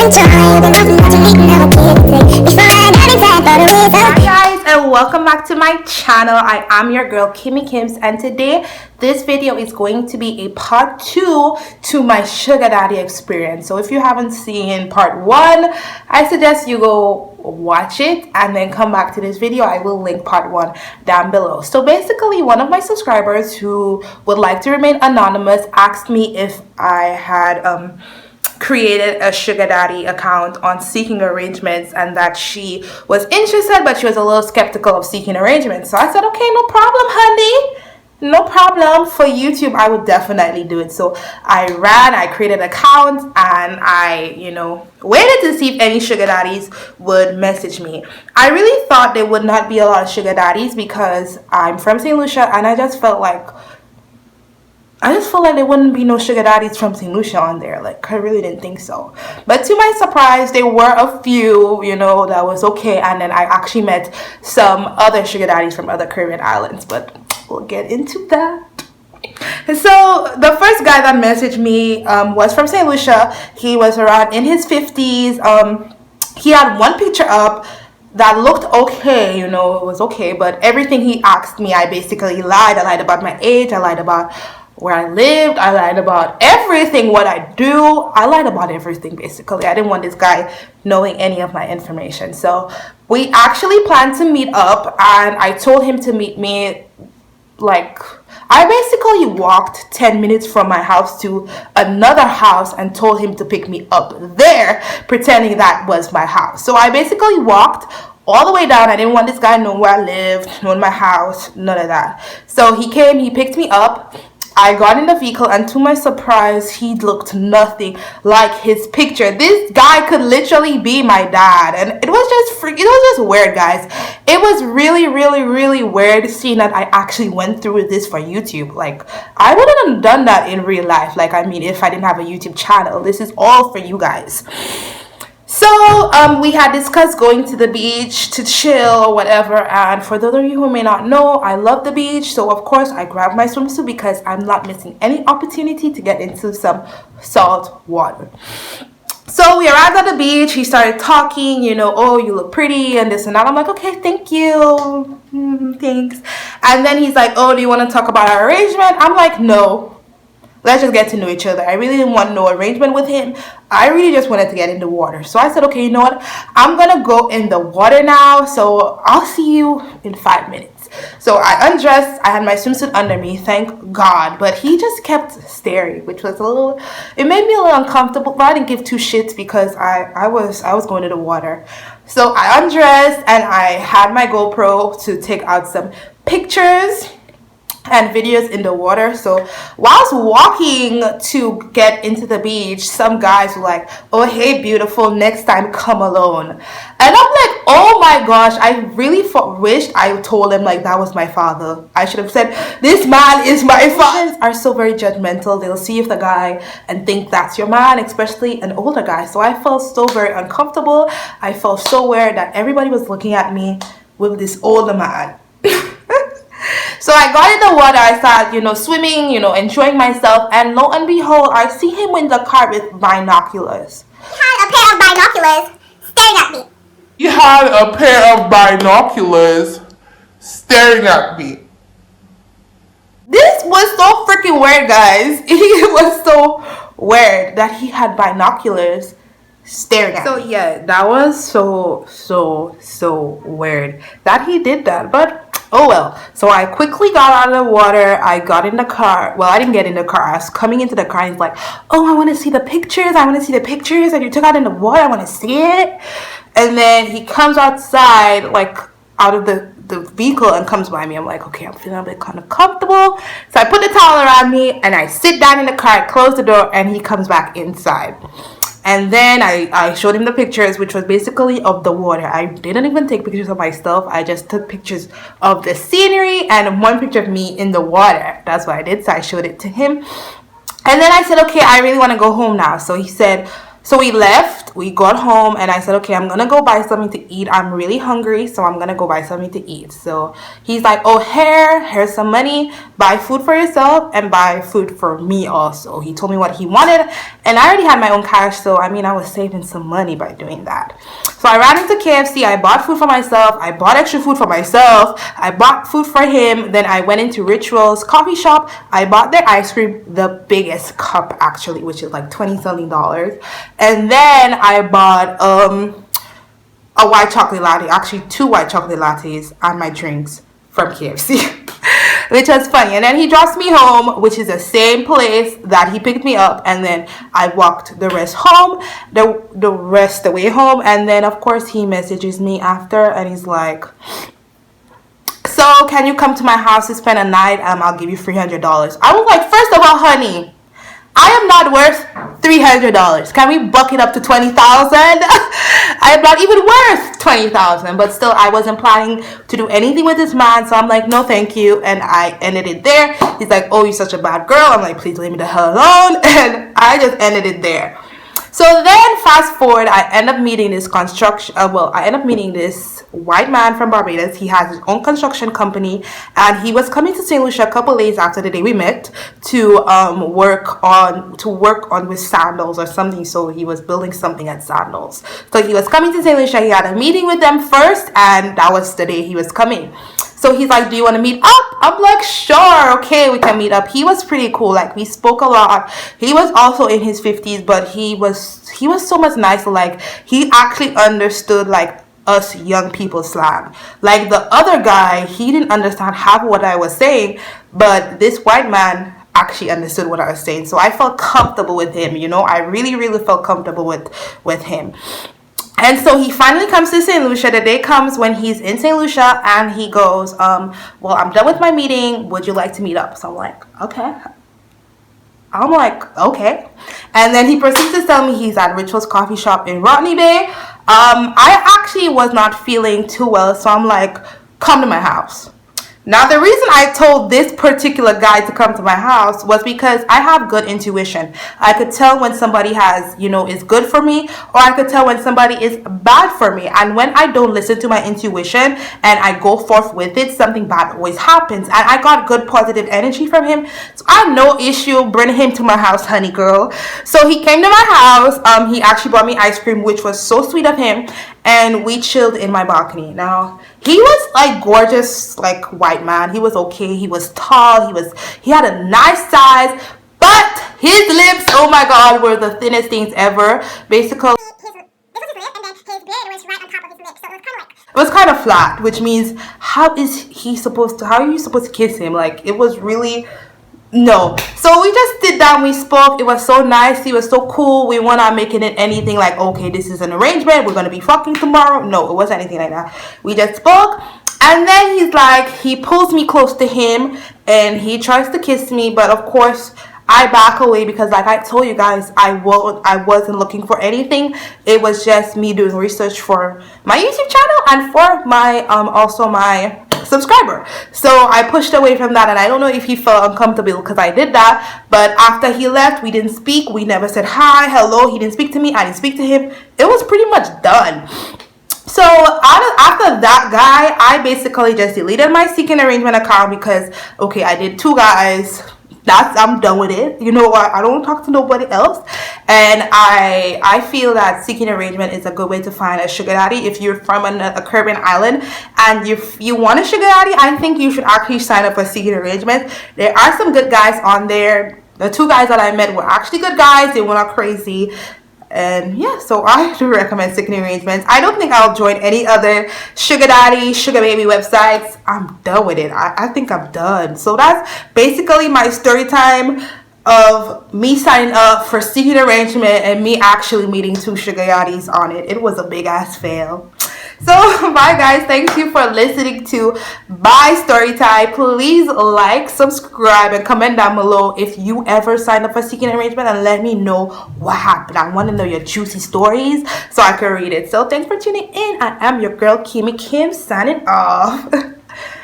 Hi guys, and welcome back to my channel. I am your girl Kimmy Kims, and today this video is going to be a part 2 to my sugar daddy experience. So if you haven't seen part 1, I suggest you go watch it and then come back to this video. I will link part 1 down below. So basically, one of my subscribers who would like to remain anonymous asked me if I had created a sugar daddy account on Seeking Arrangements, and that she was interested but she was a little skeptical of seeking arrangements. So I said, okay, no problem, honey, no problem. For YouTube, I would definitely do it. So I created an account, and I waited to see if any sugar daddies would message me. I really thought there would not be a lot of sugar daddies because I'm from St. Lucia, and I just felt like there wouldn't be no sugar daddies from St. Lucia on there. Like, I really didn't think so. But to my surprise, there were a few, that was okay. And then I actually met some other sugar daddies from other Caribbean islands. But we'll get into that. So the first guy that messaged me was from St. Lucia. He was around in his 50s. He had one picture up that looked okay, it was okay. But everything he asked me, I basically lied. I lied about my age. I lied about where I lived. I lied about everything, what I do. I lied about everything, basically. I didn't want this guy knowing any of my information. So we actually planned to meet up, and I told him to meet me, I basically walked 10 minutes from my house to another house and told him to pick me up there, pretending that was my house. So I basically walked all the way down. I didn't want this guy to know where I lived, know my house, none of that. So he came, he picked me up. I got in the vehicle, and to my surprise, he looked nothing like his picture. This guy could literally be my dad, and it was just weird, guys. It was really, really, really weird seeing that I actually went through this for YouTube. Like, I wouldn't have done that in real life. If I didn't have a YouTube channel. This is all for you guys. So we had discussed going to the beach to chill or whatever, and for those of you who may not know, I love the beach. So of course I grabbed my swimsuit because I'm not missing any opportunity to get into some salt water. So we arrived at the beach. He started talking, oh, you look pretty and this and that. I'm like, okay, thank you, thanks. And then he's like, oh, do you want to talk about our arrangement? I'm like, no. Let's just get to know each other. I really didn't want no arrangement with him. I really just wanted to get in the water. So I said, okay, you know what? I'm going to go in the water now. So I'll see you in 5 minutes. So I undressed. I had my swimsuit under me, thank God. But he just kept staring, which was it made me a little uncomfortable. But I didn't give two shits because I was going to the water. So I undressed, and I had my GoPro to take out some pictures and videos in the water. So whilst walking to get into the beach, some guys were like, oh, hey, beautiful, next time come alone. And I'm like, oh my gosh, I really wished I told him that was my father. I should have said, this man is my father. Are so very judgmental. They'll see if the guy and think that's your man, especially an older guy. So I felt so very uncomfortable. I felt so weird that everybody was looking at me with this older man. So I got in the water. I started, swimming, enjoying myself. And lo and behold, I see him in the car with binoculars. He had a pair of binoculars staring at me. He had a pair of binoculars staring at me. This was so freaking weird, guys. It was so weird that he had binoculars staring at me. So yeah, that was so weird that he did that. But oh well. So I quickly got out of the water. I got in the car. Well, I didn't get in the car. I was coming into the car, and he's like, oh, I want to see the pictures. I want to see the pictures that you took out in the water. I want to see it. And then he comes outside, out of the vehicle, and comes by me. I'm like, okay, I'm feeling a bit kind of comfortable. So I put the towel around me, and I sit down in the car, I close the door, and he comes back inside. And then I showed him the pictures, which was basically of the water. I didn't even take pictures of myself. I just took pictures of the scenery and one picture of me in the water. That's what I did. So I showed it to him. And then I said, okay, I really want to go home now. So he said, So we left, we got home, and I said, okay, I'm gonna go buy something to eat. I'm really hungry, so I'm gonna go buy something to eat. So he's like, oh, here's some money. Buy food for yourself and buy food for me also. He told me what he wanted, and I already had my own cash, so I mean, I was saving some money by doing that. So I ran into KFC, I bought food for myself, I bought extra food for myself, I bought food for him, then I went into Rituals coffee shop, I bought their ice cream, the biggest cup actually, which is like $20 something. And then I bought a white chocolate latte, actually 2 white chocolate lattes and my drinks from KFC, which was funny. And then he drops me home, which is the same place that he picked me up, and then I walked the rest home, the rest the way home. And then of course he messages me after, and he's like, so can you come to my house to spend a night? I'll give you $300. I was like, first of all, honey, I am not worth $300. Can we buck it up to $20,000? I am not even worth $20,000. But still, I wasn't planning to do anything with this man, so I'm like, no, thank you, and I ended it there. He's like, oh, you're such a bad girl. I'm like, please leave me the hell alone, and I just ended it there. So then, fast forward, I end up meeting this white man from Barbados. He has his own construction company, and he was coming to St. Lucia a couple days after the day we met to work on with sandals or something. So he was building something at Sandals. So he was coming to St. Lucia. He had a meeting with them first, and that was the day he was coming. So he's like, do you want to meet up? I'm like, sure, okay, we can meet up. He was pretty cool. Like, we spoke a lot. He was also in his 50s, but he was so much nicer. Like, he actually understood, like, us young people slang. Like, the other guy, he didn't understand half of what I was saying, but this white man actually understood what I was saying. So I felt comfortable with him, you know. I really, really felt comfortable with him. And so he finally comes to St. Lucia. The day comes when he's in St. Lucia, and he goes, well, I'm done with my meeting. Would you like to meet up? So I'm like, okay. And then he proceeds to tell me he's at Rituals Coffee Shop in Rodney Bay. I actually was not feeling too well, so I'm like, come to my house. Now, the reason I told this particular guy to come to my house was because I have good intuition. I could tell when somebody is good for me, or I could tell when somebody is bad for me. And when I don't listen to my intuition and I go forth with it, something bad always happens. And I got good positive energy from him. So I have no issue bringing him to my house, honey girl. So he came to my house. He actually bought me ice cream, which was so sweet of him. And we chilled in my balcony. Now, he was like gorgeous, like white man. He was okay. He was tall. He had a nice size, but his lips, oh my God, were the thinnest things ever. Basically, This was his lip, and then his beard was right on top of his lip, so it was kind of like... it was kind of flat, which means how are you supposed to kiss him? Like, it was really... No. So we just did that. We spoke. It was so nice. He was so cool. We were not making it anything like, okay, this is an arrangement. We're going to be fucking tomorrow. No, it wasn't anything like that. We just spoke. And then he's like, he pulls me close to him and he tries to kiss me. But of course, I back away because, like I told you guys, I wasn't looking for anything. It was just me doing research for my YouTube channel and for my also my subscriber. So I pushed away from that, and I don't know if he felt uncomfortable because I did that. But after he left, we didn't speak. We never said hi, hello. He didn't speak to me. I didn't speak to him. It was pretty much done. So after that guy, I basically just deleted my Seeking Arrangement account because, okay, I did 2 guys. I'm done with it. You know what? I don't talk to nobody else. And I feel that Seeking Arrangement is a good way to find a sugar daddy. If you're from a Caribbean island and you want a sugar daddy, I think you should actually sign up for Seeking Arrangement. There are some good guys on there. The 2 guys that I met were actually good guys. They were not crazy. And yeah, so I do recommend Seeking Arrangements. I don't think I'll join any other sugar daddy, sugar baby websites. I'm done with it. I think I'm done. So that's basically my story time of me signing up for Seeking Arrangement and me actually meeting 2 sugar daddies on it. It was a big ass fail. So bye guys, thank you for listening to my story time. Please like, subscribe, and comment down below if you ever signed up for Seeking Arrangement, and let me know what happened. I want to know your juicy stories so I can read it. So thanks for tuning in. I am your girl Kimmy Kim, signing off.